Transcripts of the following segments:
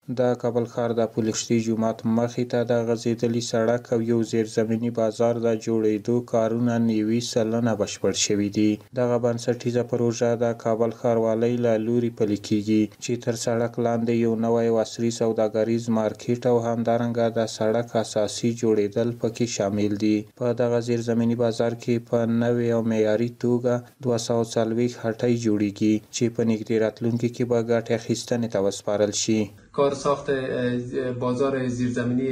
د کابل ښار د پلخشتي جومات مخې ته د غځېدلي سړک او یو زیرزمیني بازار د جوړېدو کارونه 90% بشپړ شوي دي. دغه بنسټیزه پروژه د کابل ښاروالۍ له لوري پلي کېږي چې تر سړک لاندې یو نوی او عصري سوداګریز مارکیټ او همدارنګه د سړک اساسي جوړېدل پکې شامل دي. په دغه زیرزمیني بازار کې په نوې او معیاري توګه 240 هټۍ جوړېږي چې په نږدې راتلونکي کې به ګټې اخیستنې ته وسپارل شي. کار ساخت بازار زیرزمینی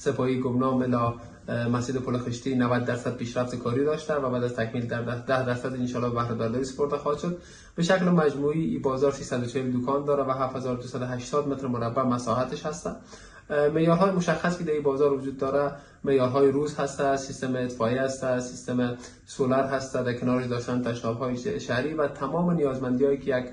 سپاهی گمنام الی مسجد پلخشتی 90% پیشرفت کاری داشته و بعد از تکمیل در 10% انشالله بهره برداری سپرده خواهد شد. به شکل مجموعی این بازار 340 دکان داره و 7280 متر مربع مساحتش هست. معیارهای مشخص که در این بازار وجود داره معیارهای روز هست، سیستم اطفائیه هست، سیستم سولر هست، در کنارش داشتن تشناب‌های شهری و تمام نیازمندی‌هایی که یک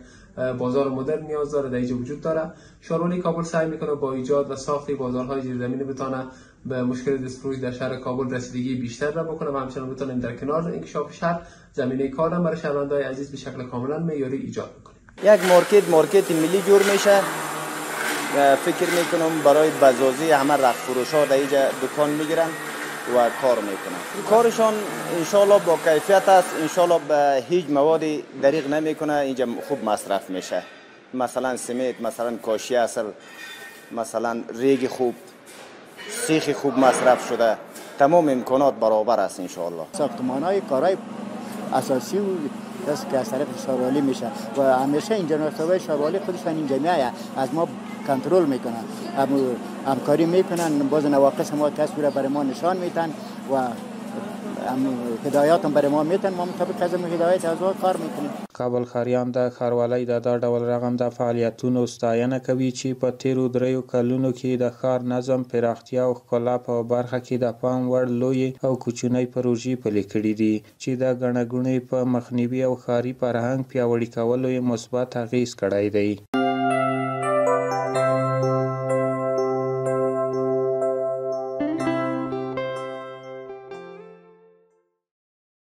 بازار مدرن نیاز داره در اینجا وجود داره. شهربانی کابل سعی میکنه با ایجاد و ساخت بازارهای زیرزمینی بتونه به مشکل دستفروش در شهر کابل رسیدگی بیشتر را بکنه و همچنین بتونیم در کنار انکشاف شهر زمینه کار هم برای شهروندان عزیز به شکل کاملا معیاری ایجاد بکنیم. یک مارکت ملی جور میشه. فکر میکنم برای بازازی همه رخت فروشا در اینجا دکان میگیرن و کار میکنن. کارشان انشالله با کیفیت است، انشالله به هیچ موادی دریغ نمیکنه، اینجا خوب مصرف میشه. مثلا سمت، مثلا کاشی اصل، مثلا ریگ خوب، سیخ خوب مصرف شده. تمام امکانات برابر است انشالله. ساختمان‌های کارهای اساسی دست که از طرف شهروالی میشه و همیشه اینجا نصابای شهروالی خودشان اینجا میآید از ما کنترل میکنن، همکاری میکنن، باز نواقص ما تصویر برای ما نشان میدن و هدایات هم برای ما میتن، ما مطابق از هدایت از کار میکنیم. کابل ښاریان د ښاروالۍ د دا ډول رغم د فعالیتونو ستاینه کوي چې په تیرو 3 کلونو کې د ښار نظم، پراختیا او ښکلا په برخه کې د پام وړ لوی او کوچنۍ پروژې پلي کړي دي چې د ګڼه ګوڼې په مخنیوي او ښاري فرهنګ پیاوړي کولو یې مثبت اغېز کړی دی.